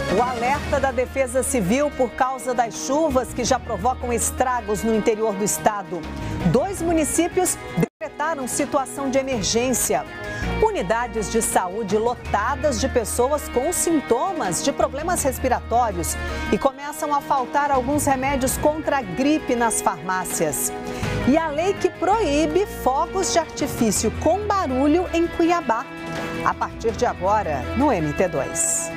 O alerta da Defesa Civil por causa das chuvas que já provocam estragos no interior do estado. 2 municípios decretaram situação de emergência. Unidades de saúde lotadas de pessoas com sintomas de problemas respiratórios e começam a faltar alguns remédios contra a gripe nas farmácias. E a lei que proíbe fogos de artifício com barulho em Cuiabá. A partir de agora, no MT2.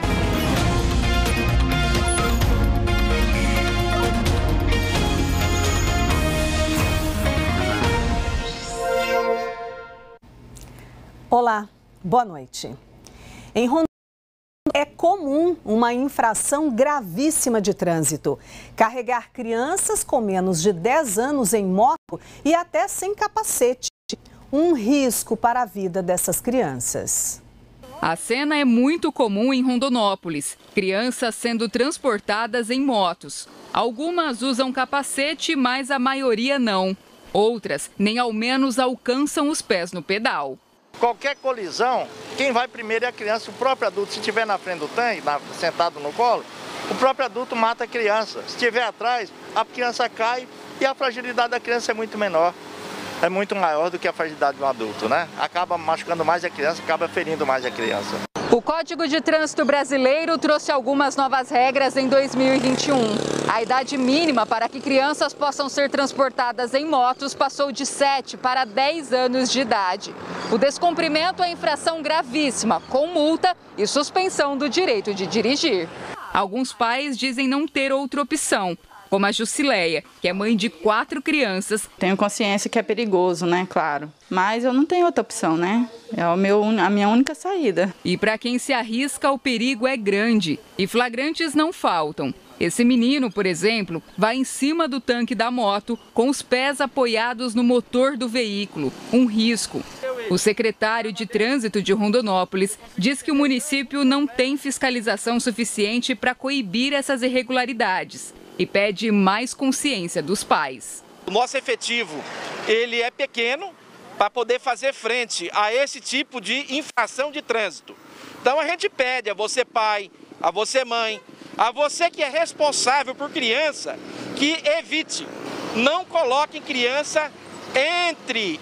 Olá, boa noite. Em Rondônia é comum uma infração gravíssima de trânsito. Carregar crianças com menos de 10 anos em moto e até sem capacete. Um risco para a vida dessas crianças. A cena é muito comum em Rondonópolis. Crianças sendo transportadas em motos. Algumas usam capacete, mas a maioria não. Outras nem ao menos alcançam os pés no pedal. Qualquer colisão, quem vai primeiro é a criança, o próprio adulto. Se estiver na frente do tanque, sentado no colo, o próprio adulto mata a criança. Se estiver atrás, a criança cai e a fragilidade da criança é muito menor. É muito maior do que a fragilidade do adulto, né? Acaba machucando mais a criança, acaba ferindo mais a criança. O Código de Trânsito Brasileiro trouxe algumas novas regras em 2021. A idade mínima para que crianças possam ser transportadas em motos passou de 7 para 10 anos de idade. O descumprimento é infração gravíssima, com multa e suspensão do direito de dirigir. Alguns pais dizem não ter outra opção, como a Jusileia, que é mãe de 4 crianças. Tenho consciência que é perigoso, né? Claro. Mas eu não tenho outra opção, né? É a minha única saída. E para quem se arrisca, o perigo é grande. E flagrantes não faltam. Esse menino, por exemplo, vai em cima do tanque da moto, com os pés apoiados no motor do veículo. Um risco. O secretário de Trânsito de Rondonópolis diz que o município não tem fiscalização suficiente para coibir essas irregularidades e pede mais consciência dos pais. O nosso efetivo, ele é pequeno para poder fazer frente a esse tipo de infração de trânsito. Então a gente pede a você pai, a você mãe, a você que é responsável por criança, que evite, não coloque criança entre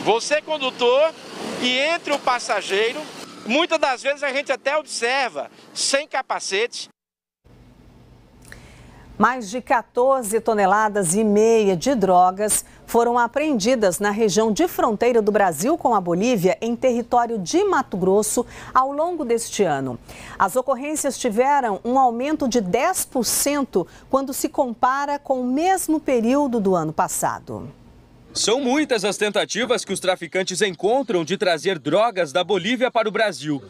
você condutor e entre o passageiro. Muitas das vezes a gente até observa sem capacete. Mais de 14,5 toneladas de drogas foram apreendidas na região de fronteira do Brasil com a Bolívia, em território de Mato Grosso, ao longo deste ano. As ocorrências tiveram um aumento de 10% quando se compara com o mesmo período do ano passado. São muitas as tentativas que os traficantes encontram de trazer drogas da Bolívia para o Brasil.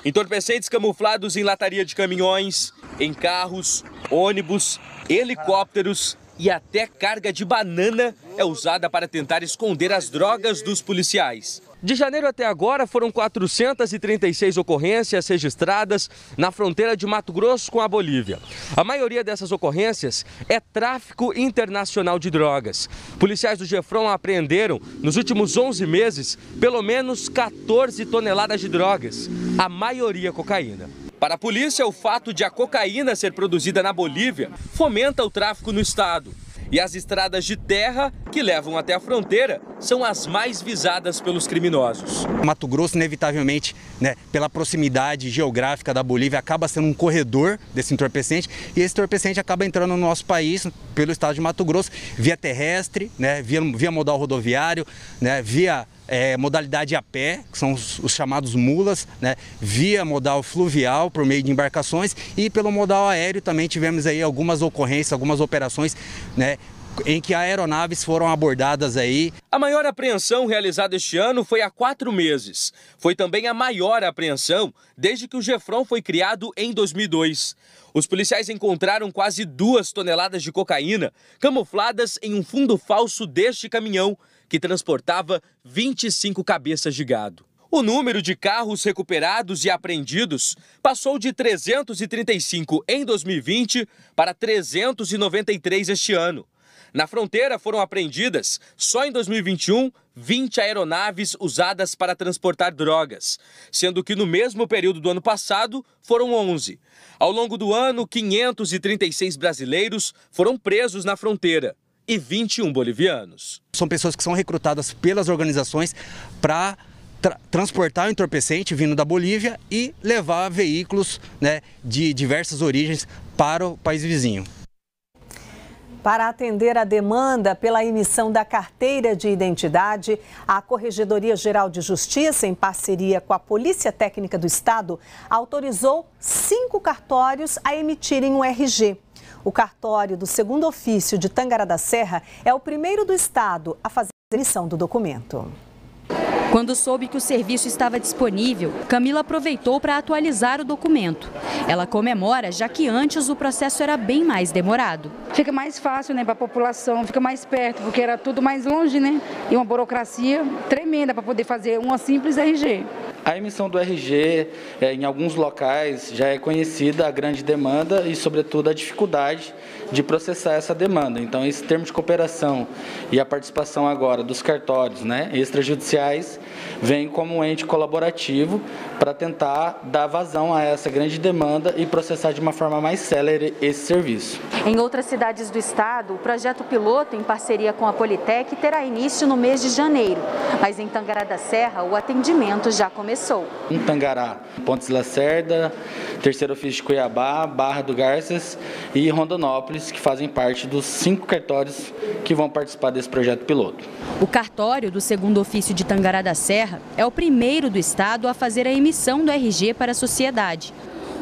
Entorpecentes camuflados em lataria de caminhões, em carros, ônibus, helicópteros e até carga de banana é usada para tentar esconder as drogas dos policiais. De janeiro até agora foram 436 ocorrências registradas na fronteira de Mato Grosso com a Bolívia. A maioria dessas ocorrências é tráfico internacional de drogas. Policiais do Gefron apreenderam, nos últimos 11 meses, pelo menos 14 toneladas de drogas, a maioria cocaína. Para a polícia, o fato de a cocaína ser produzida na Bolívia fomenta o tráfico no estado. E as estradas de terra que levam até a fronteira são as mais visadas pelos criminosos. Mato Grosso, inevitavelmente, pela proximidade geográfica da Bolívia, acaba sendo um corredor desse entorpecente. E esse entorpecente acaba entrando no nosso país, pelo estado de Mato Grosso, via terrestre, via modal rodoviário, via modalidade a pé, que são os chamados mulas, via modal fluvial, por meio de embarcações, e pelo modal aéreo também tivemos aí algumas ocorrências, algumas operações, em que aeronaves foram abordadas aí. A maior apreensão realizada este ano foi há 4 meses. Foi também a maior apreensão desde que o Gefron foi criado em 2002. Os policiais encontraram quase 2 toneladas de cocaína camufladas em um fundo falso deste caminhão, que transportava 25 cabeças de gado. O número de carros recuperados e apreendidos passou de 335 em 2020 para 393 este ano. Na fronteira foram apreendidas, só em 2021, 20 aeronaves usadas para transportar drogas, sendo que no mesmo período do ano passado foram 11. Ao longo do ano, 536 brasileiros foram presos na fronteira e 21 bolivianos. São pessoas que são recrutadas pelas organizações para transportar o entorpecente vindo da Bolívia e levar veículos, né, de diversas origens para o país vizinho. Para atender a demanda pela emissão da carteira de identidade, a Corregedoria Geral de Justiça, em parceria com a Polícia Técnica do Estado, autorizou 5 cartórios a emitirem um RG. O cartório do segundo ofício de Tangará da Serra é o primeiro do Estado a fazer a emissão do documento. Quando soube que o serviço estava disponível, Camila aproveitou para atualizar o documento. Ela comemora, já que antes o processo era bem mais demorado. Fica mais fácil, né, para a população, fica mais perto, porque era tudo mais longe, né? E uma burocracia tremenda para poder fazer uma simples RG. A emissão do RG, em alguns locais, já é conhecida a grande demanda e, sobretudo, a dificuldade de processar essa demanda. Então, esse termo de cooperação e a participação agora dos cartórios, né, extrajudiciais, vem como um ente colaborativo para tentar dar vazão a essa grande demanda e processar de uma forma mais célere esse serviço. Em outras cidades do estado, o projeto piloto, em parceria com a Politec, terá início no mês de janeiro. Mas em Tangará da Serra, o atendimento já começou. Em Tangará, Pontes Lacerda, Terceiro Ofício de Cuiabá, Barra do Garças e Rondonópolis, que fazem parte dos 5 cartórios que vão participar desse projeto piloto. O cartório do segundo ofício de Tangará da Serra é o primeiro do estado a fazer a emissão do RG para a sociedade.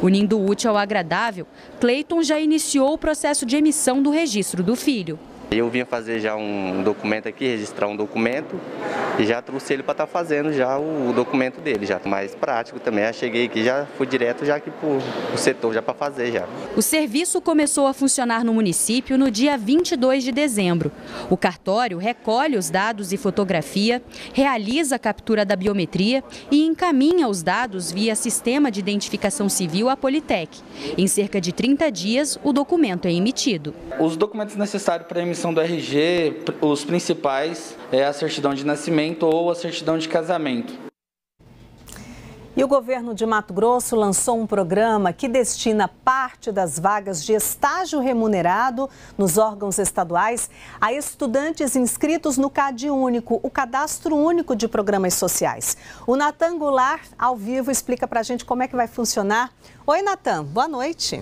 Unindo o útil ao agradável, Cleiton já iniciou o processo de emissão do registro do filho. Eu vim fazer já um documento aqui, registrar um documento e já trouxe ele para estar fazendo já o documento dele, já mais prático também. Eu cheguei aqui, já fui direto já aqui para o setor já para fazer já. O serviço começou a funcionar no município no dia 22 de dezembro. O cartório recolhe os dados e fotografia, realiza a captura da biometria e encaminha os dados via sistema de identificação civil à Politec. Em cerca de 30 dias, o documento é emitido. Os documentos necessários para a emissão do RG, os principais é a certidão de nascimento ou a certidão de casamento. E o governo de Mato Grosso lançou um programa que destina parte das vagas de estágio remunerado nos órgãos estaduais a estudantes inscritos no CAD Único, o Cadastro Único de Programas Sociais. O Natan Goulart, ao vivo, explica para a gente como é que vai funcionar. Oi, Natan, boa noite.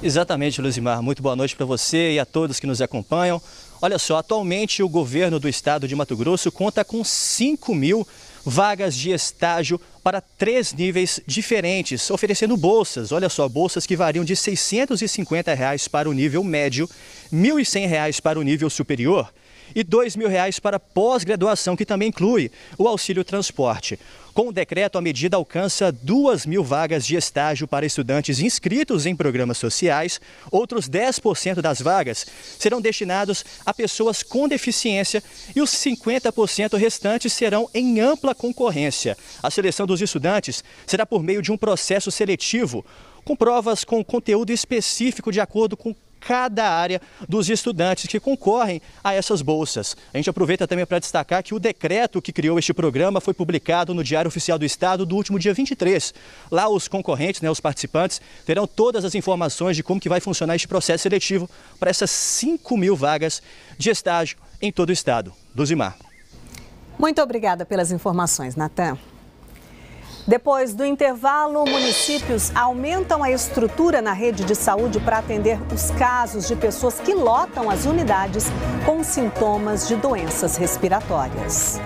Exatamente, Luzimar. Muito boa noite para você e a todos que nos acompanham. Olha só, atualmente o governo do estado de Mato Grosso conta com 5.000 vagas de estágio para 3 níveis diferentes, oferecendo bolsas. Olha só, bolsas que variam de R$ 650 para o nível médio, R$ 1.100 para o nível superior e R$ 2.000 para pós-graduação, que também inclui o auxílio transporte. Com o decreto, a medida alcança 2.000 vagas de estágio para estudantes inscritos em programas sociais. Outros 10% das vagas serão destinados a pessoas com deficiência e os 50% restantes serão em ampla concorrência. A seleção dos estudantes será por meio de um processo seletivo, com provas com conteúdo específico de acordo com cada área dos estudantes que concorrem a essas bolsas. A gente aproveita também para destacar que o decreto que criou este programa foi publicado no Diário Oficial do Estado do último dia 23. Lá os concorrentes, os participantes, terão todas as informações de como que vai funcionar este processo seletivo para essas 5.000 vagas de estágio em todo o estado. Luzimar. Muito obrigada pelas informações, Natan. Depois do intervalo, municípios aumentam a estrutura na rede de saúde para atender os casos de pessoas que lotam as unidades com sintomas de doenças respiratórias.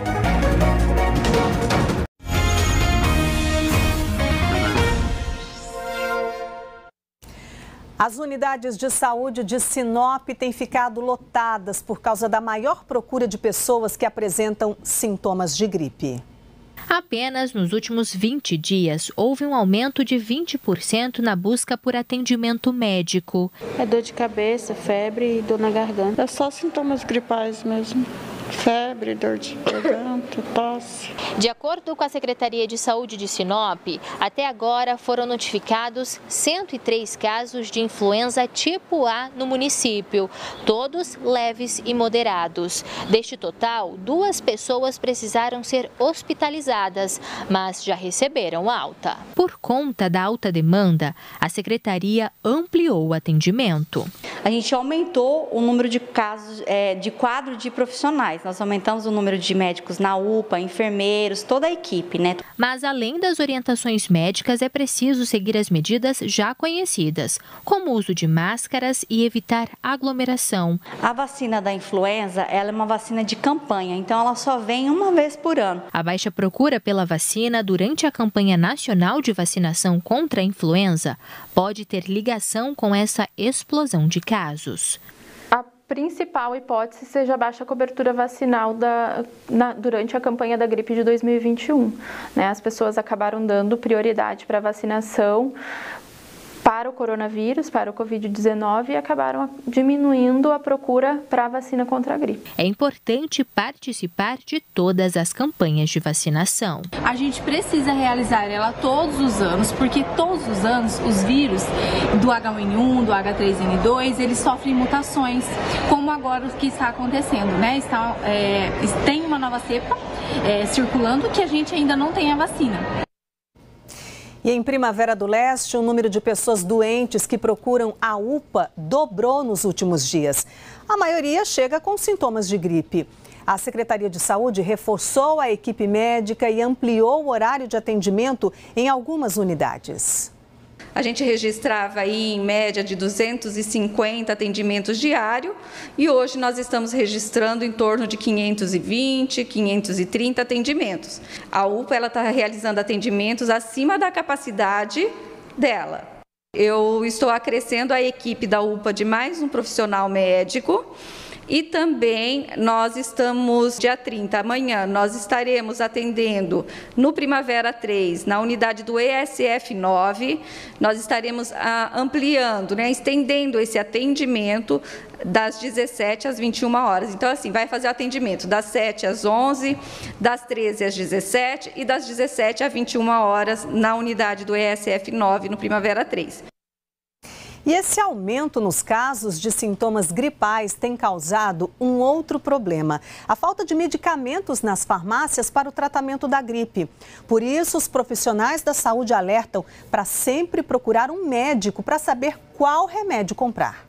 As unidades de saúde de Sinop têm ficado lotadas por causa da maior procura de pessoas que apresentam sintomas de gripe. Apenas nos últimos 20 dias, houve um aumento de 20% na busca por atendimento médico. É dor de cabeça, febre e dor na garganta. É só sintomas gripais mesmo. Febre, dor de garganta. vômito, tosse. De acordo com a Secretaria de Saúde de Sinop, até agora foram notificados 103 casos de influenza tipo A no município, todos leves e moderados. Deste total, 2 pessoas precisaram ser hospitalizadas, mas já receberam alta. Por conta da alta demanda, a Secretaria ampliou o atendimento. A gente aumentou o número de casos, de quadro de profissionais. Nós aumentamos o número de médicos na UPA, enfermeiros, toda a equipe, né? Mas além das orientações médicas, é preciso seguir as medidas já conhecidas, como o uso de máscaras e evitar aglomeração. A vacina da influenza, ela é uma vacina de campanha, então ela só vem uma vez por ano. A baixa procura pela vacina durante a campanha nacional de vacinação contra a influenza pode ter ligação com essa explosão de casos. A principal hipótese seja a baixa cobertura vacinal durante a campanha da gripe de 2021. As pessoas acabaram dando prioridade para a vacinação para o coronavírus, para o Covid-19 e acabaram diminuindo a procura para a vacina contra a gripe. É importante participar de todas as campanhas de vacinação. A gente precisa realizar ela todos os anos, porque todos os anos os vírus do H1N1, do H3N2, eles sofrem mutações, como agora o que está acontecendo, né? Tem uma nova cepa circulando que a gente ainda não tem a vacina. E em Primavera do Leste, o número de pessoas doentes que procuram a UPA dobrou nos últimos dias. A maioria chega com sintomas de gripe. A Secretaria de Saúde reforçou a equipe médica e ampliou o horário de atendimento em algumas unidades. A gente registrava aí em média de 250 atendimentos diários e hoje nós estamos registrando em torno de 520, 530 atendimentos. A UPA está realizando atendimentos acima da capacidade dela. Eu estou acrescendo a equipe da UPA de mais um profissional médico. E também nós estamos, dia 30, amanhã, nós estaremos atendendo no Primavera 3, na unidade do ESF 9, nós estaremos ampliando, estendendo esse atendimento das 17 às 21 horas. Então, assim, vai fazer o atendimento das 7 às 11, das 13 às 17 e das 17 às 21 horas na unidade do ESF 9, no Primavera 3. E esse aumento nos casos de sintomas gripais tem causado um outro problema: a falta de medicamentos nas farmácias para o tratamento da gripe. Por isso, os profissionais da saúde alertam para sempre procurar um médico para saber qual remédio comprar.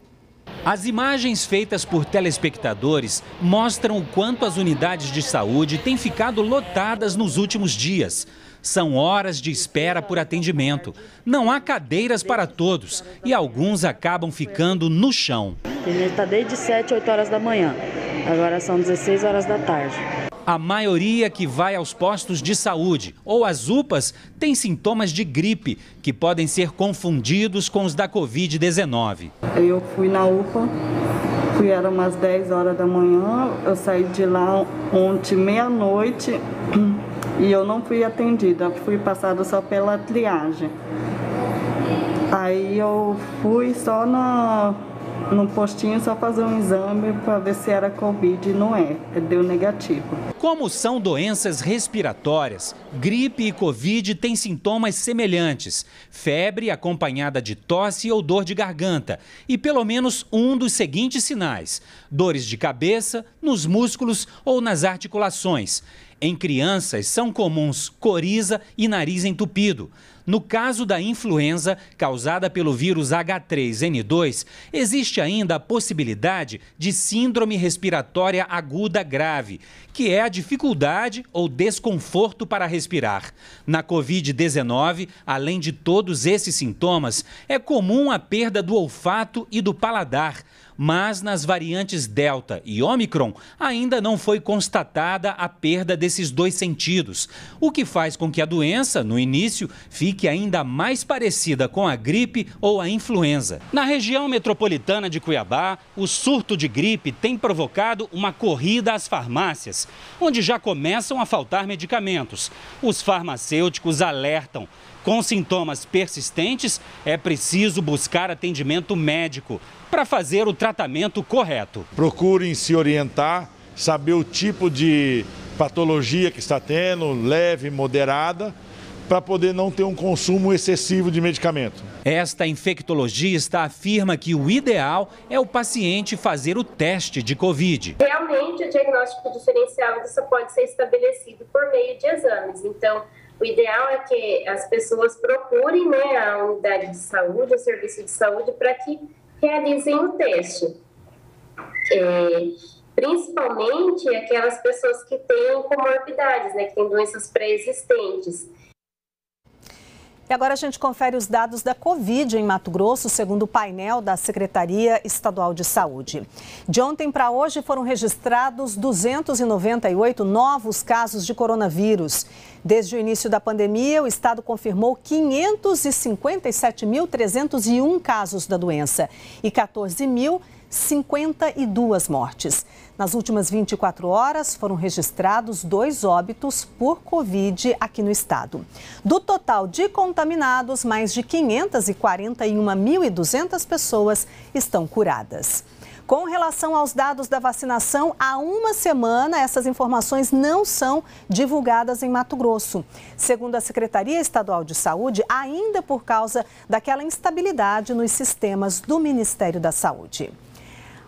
As imagens feitas por telespectadores mostram o quanto as unidades de saúde têm ficado lotadas nos últimos dias. São horas de espera por atendimento. Não há cadeiras para todos e alguns acabam ficando no chão. A gente está desde 7, 8 horas da manhã. Agora são 16 horas da tarde. A maioria que vai aos postos de saúde ou às UPAs tem sintomas de gripe, que podem ser confundidos com os da Covid-19. Eu fui na UPA, era umas 10 horas da manhã, eu saí de lá ontem meia-noite e eu não fui atendida, fui passada só pela triagem. Aí eu fui só no postinho só fazer um exame para ver se era Covid e não é, deu negativo. Como são doenças respiratórias, gripe e Covid têm sintomas semelhantes: febre acompanhada de tosse ou dor de garganta e pelo menos um dos seguintes sinais: dores de cabeça, nos músculos ou nas articulações. Em crianças são comuns coriza e nariz entupido. No caso da influenza, causada pelo vírus H3N2, existe ainda a possibilidade de síndrome respiratória aguda grave, que é a dificuldade ou desconforto para respirar. Na Covid-19, além de todos esses sintomas, é comum a perda do olfato e do paladar. Mas nas variantes Delta e Ômicron ainda não foi constatada a perda desses dois sentidos, o que faz com que a doença, no início, fique ainda mais parecida com a gripe ou a influenza. Na região metropolitana de Cuiabá, o surto de gripe tem provocado uma corrida às farmácias, onde já começam a faltar medicamentos. Os farmacêuticos alertam: com sintomas persistentes, é preciso buscar atendimento médico para fazer o tratamento correto. Procurem se orientar, saber o tipo de patologia que está tendo, leve, moderada, para poder não ter um consumo excessivo de medicamento. Esta infectologista afirma que o ideal é o paciente fazer o teste de Covid. Realmente, o diagnóstico diferencial só pode ser estabelecido por meio de exames. Então, o ideal é que as pessoas procurem, né, a unidade de saúde, o serviço de saúde, para que realizem o teste. Principalmente aquelas pessoas que têm comorbidades, né, que têm doenças pré-existentes. E agora a gente confere os dados da Covid em Mato Grosso, segundo o painel da Secretaria Estadual de Saúde. De ontem para hoje foram registrados 298 novos casos de coronavírus. Desde o início da pandemia, o estado confirmou 557.301 casos da doença e 14.052 mortes. Nas últimas 24 horas, foram registrados 2 óbitos por Covid aqui no estado. Do total de contaminados, mais de 541.200 pessoas estão curadas. Com relação aos dados da vacinação, há uma semana essas informações não são divulgadas em Mato Grosso. Segundo a Secretaria Estadual de Saúde, ainda por causa daquela instabilidade nos sistemas do Ministério da Saúde.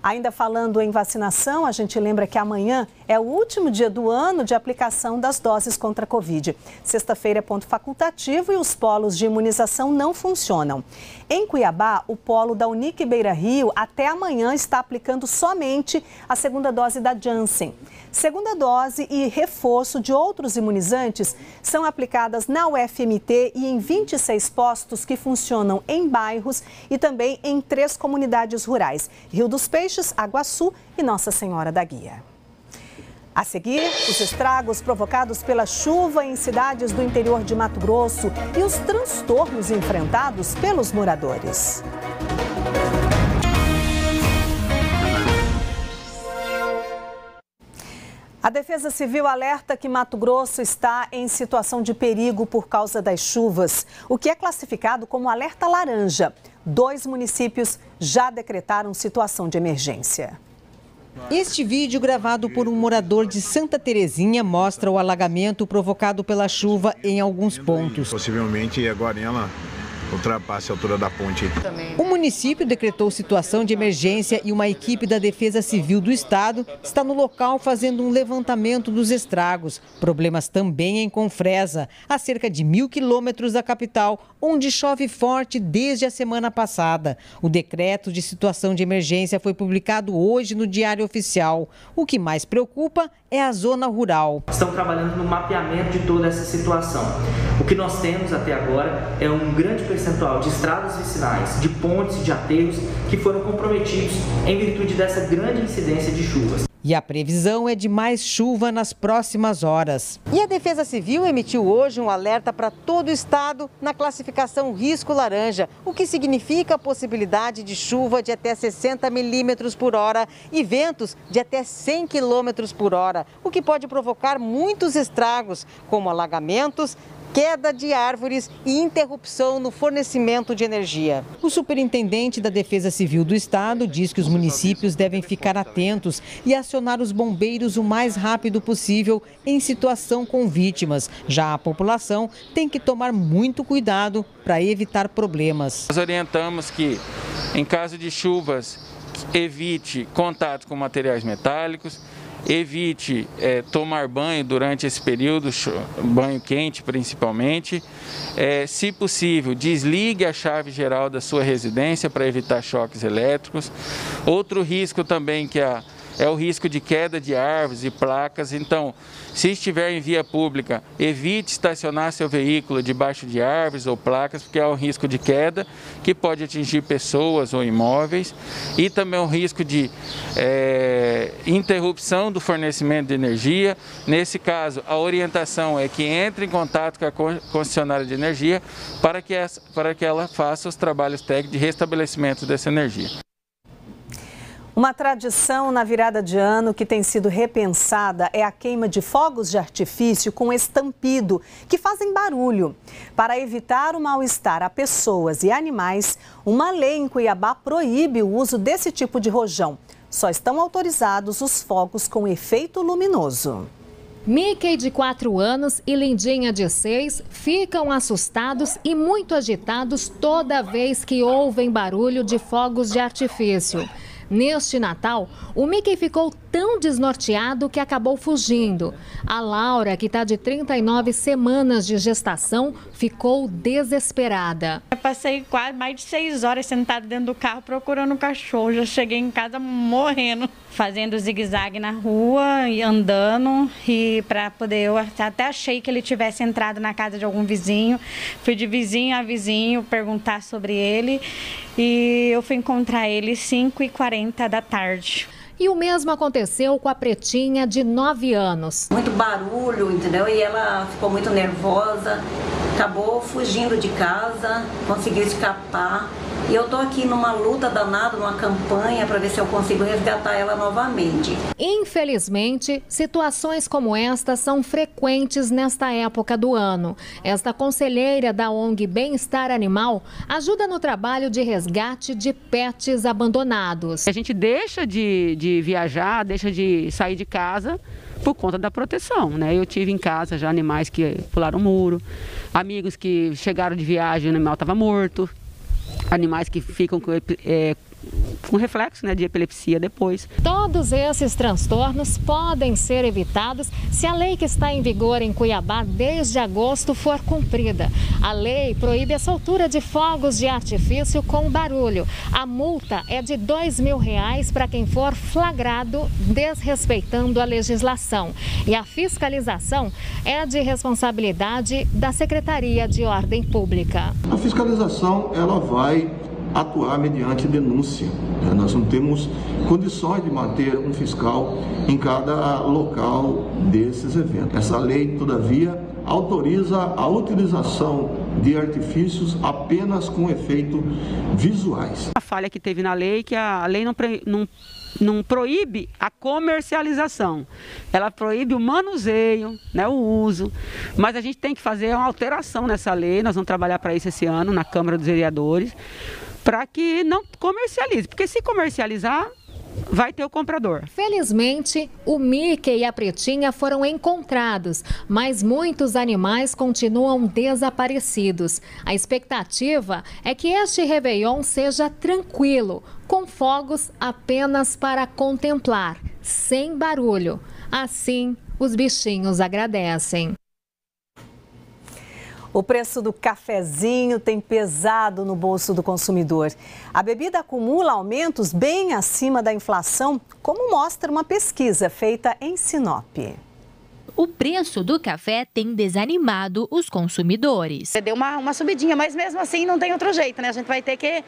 Ainda falando em vacinação, a gente lembra que amanhã é o último dia do ano de aplicação das doses contra a Covid. Sexta-feira é ponto facultativo e os polos de imunização não funcionam. Em Cuiabá, o polo da Unic Beira Rio até amanhã está aplicando somente a segunda dose da Janssen. Segunda dose e reforço de outros imunizantes são aplicadas na UFMT e em 26 postos que funcionam em bairros e também em 3 comunidades rurais: Rio dos Peixes, Aguaçu e Nossa Senhora da Guia. A seguir, os estragos provocados pela chuva em cidades do interior de Mato Grosso e os transtornos enfrentados pelos moradores. A Defesa Civil alerta que Mato Grosso está em situação de perigo por causa das chuvas, o que é classificado como alerta laranja. 2 municípios já decretaram situação de emergência. Este vídeo, gravado por um morador de Santa Terezinha, mostra o alagamento provocado pela chuva em alguns pontos. Possivelmente agora ela ultrapasse a altura da ponte. O município decretou situação de emergência e uma equipe da Defesa Civil do Estado está no local fazendo um levantamento dos estragos. Problemas também em Confresa, a cerca de 1.000 quilômetros da capital, onde chove forte desde a semana passada. O decreto de situação de emergência foi publicado hoje no Diário Oficial. O que mais preocupa é a zona rural. Estão trabalhando no mapeamento de toda essa situação. O que nós temos até agora é um grande percentual de estradas vicinais, de pontes e de aterros que foram comprometidos em virtude dessa grande incidência de chuvas. E a previsão é de mais chuva nas próximas horas. E a Defesa Civil emitiu hoje um alerta para todo o estado na classificação risco laranja, o que significa a possibilidade de chuva de até 60 milímetros por hora e ventos de até 100 quilômetros por hora, o que pode provocar muitos estragos, como alagamentos, queda de árvores e interrupção no fornecimento de energia. O superintendente da Defesa Civil do Estado diz que os municípios devem ficar atentos e acionar os bombeiros o mais rápido possível em situação com vítimas. Já a população tem que tomar muito cuidado para evitar problemas. Nós orientamos que, em caso de chuvas, evite contato com materiais metálicos, evite tomar banho durante esse período, banho quente principalmente. Se possível, desligue a chave geral da sua residência para evitar choques elétricos. Outro risco também que é o risco de queda de árvores e placas. Então, se estiver em via pública, evite estacionar seu veículo debaixo de árvores ou placas, porque há um risco de queda que pode atingir pessoas ou imóveis. E também o risco de interrupção do fornecimento de energia. Nesse caso, a orientação é que entre em contato com a concessionária de energia para que ela faça os trabalhos técnicos de restabelecimento dessa energia. Uma tradição na virada de ano que tem sido repensada é a queima de fogos de artifício com estampido, que fazem barulho. Para evitar o mal-estar a pessoas e animais, uma lei em Cuiabá proíbe o uso desse tipo de rojão. Só estão autorizados os fogos com efeito luminoso. Mickey, de 4 anos, e Lindinha, de 6, ficam assustados e muito agitados toda vez que ouvem barulho de fogos de artifício. Neste Natal, o Mickey ficou tão desnorteado que acabou fugindo. A Laura, que está de 39 semanas de gestação, ficou desesperada. Eu passei quase mais de 6 horas sentada dentro do carro procurando o cachorro. Já cheguei em casa morrendo, fazendo zigue-zague na rua e andando, e para poder, eu até achei que ele tivesse entrado na casa de algum vizinho. Fui de vizinho a vizinho perguntar sobre ele e eu fui encontrar ele 5h40 da tarde. E o mesmo aconteceu com a Pretinha, de 9 anos. Muito barulho, entendeu? E ela ficou muito nervosa, acabou fugindo de casa, conseguiu escapar. E eu tô aqui numa luta danada, numa campanha para ver se eu consigo resgatar ela novamente. Infelizmente, situações como esta são frequentes nesta época do ano. Esta conselheira da ONG Bem-Estar Animal ajuda no trabalho de resgate de pets abandonados. A gente deixa de viajar, deixa de sair de casa por conta da proteção, né? Eu tive em casa já animais que pularam o muro, amigos que chegaram de viagem e o animal estava morto. Animais que ficam com reflexo, né, de epilepsia depois. Todos esses transtornos podem ser evitados se a lei que está em vigor em Cuiabá desde agosto for cumprida. A lei proíbe a soltura de fogos de artifício com barulho. A multa é de R$2.000 para quem for flagrado desrespeitando a legislação. E a fiscalização é de responsabilidade da Secretaria de Ordem Pública. A fiscalização, ela vai atuar mediante denúncia. Nós não temos condições de manter um fiscal em cada local desses eventos. Essa lei, todavia, autoriza a utilização de artifícios apenas com efeito visuais. A falha que teve na lei, que a lei não proíbe a comercialização, ela proíbe o manuseio, né, o uso, mas a gente tem que fazer uma alteração nessa lei. Nós vamos trabalhar para isso esse ano na Câmara dos Vereadores, para que não comercialize, porque se comercializar, vai ter o comprador. Felizmente, o Mickey e a Pretinha foram encontrados, mas muitos animais continuam desaparecidos. A expectativa é que este Réveillon seja tranquilo, com fogos apenas para contemplar, sem barulho. Assim, os bichinhos agradecem. O preço do cafezinho tem pesado no bolso do consumidor. A bebida acumula aumentos bem acima da inflação, como mostra uma pesquisa feita em Sinop. O preço do café tem desanimado os consumidores. Deu uma subidinha, mas mesmo assim não tem outro jeito, né? A gente vai ter que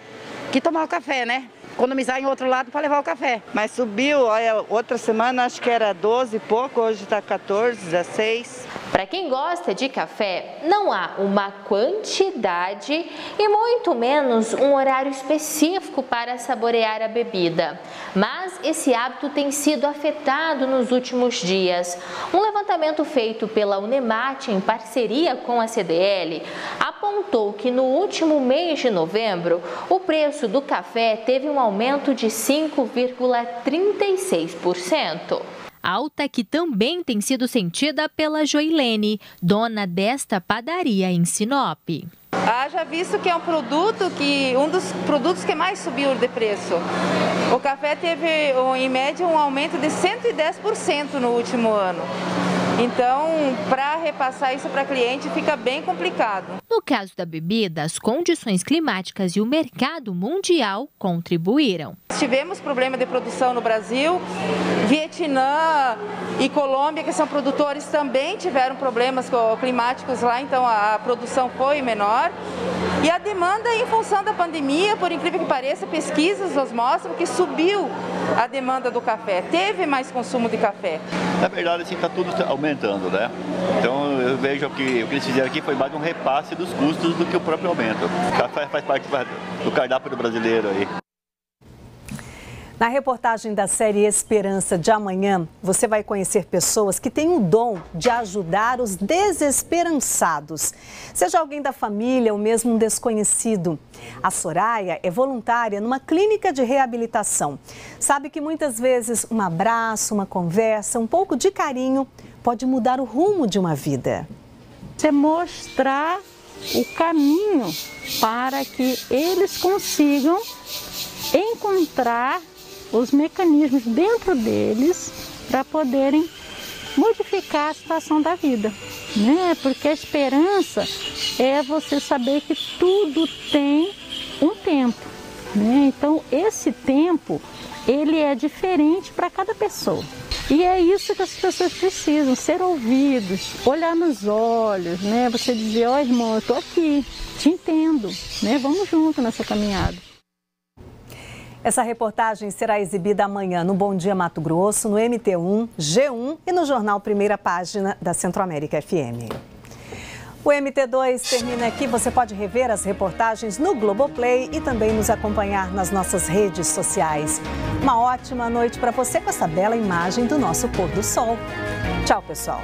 tomar o café, né? Economizar em outro lado para levar o café. Mas subiu, olha, outra semana acho que era 12 e pouco, hoje está 14, 16. Para quem gosta de café, não há uma quantidade e muito menos um horário específico para saborear a bebida. Mas esse hábito tem sido afetado nos últimos dias. Um levantamento feito pela Unemat em parceria com a CDL apontou que no último mês de novembro, o preço do café teve um aumento de 5,36%. Alta que também tem sido sentida pela Joilene, dona desta padaria em Sinop. Haja visto que é um dos produtos que mais subiu de preço. O café teve, em média, um aumento de 110% no último ano. Então, para repassar isso para cliente fica bem complicado. No caso da bebida, as condições climáticas e o mercado mundial contribuíram. Tivemos problema de produção no Brasil, Vietnã e Colômbia, que são produtores, também tiveram problemas climáticos lá, então a produção foi menor. E a demanda, em função da pandemia, por incrível que pareça, pesquisas nos mostram que subiu a demanda do café, teve mais consumo de café. Na verdade, assim, está tudo aumentando, né? Então eu vejo que o que eles fizeram aqui foi mais um repasse dos custos do que o próprio aumento. O café faz parte do cardápio do brasileiro aí. Na reportagem da série Esperança de Amanhã, você vai conhecer pessoas que têm o dom de ajudar os desesperançados. Seja alguém da família ou mesmo um desconhecido. A Soraya é voluntária numa clínica de reabilitação. Sabe que muitas vezes um abraço, uma conversa, um pouco de carinho pode mudar o rumo de uma vida. Você mostrar o caminho para que eles consigam encontrar os mecanismos dentro deles para poderem modificar a situação da vida, né? Porque a esperança é você saber que tudo tem um tempo, né? Então esse tempo ele é diferente para cada pessoa. E é isso que as pessoas precisam, ser ouvidos, olhar nos olhos, né? Você dizer, ó, irmão, eu tô aqui, te entendo, né? Vamos junto nessa caminhada. Essa reportagem será exibida amanhã no Bom Dia Mato Grosso, no MT1, G1 e no jornal Primeira Página da Centro-América FM. O MT2 termina aqui. Você pode rever as reportagens no Globoplay e também nos acompanhar nas nossas redes sociais. Uma ótima noite para você com essa bela imagem do nosso pôr do sol. Tchau, pessoal.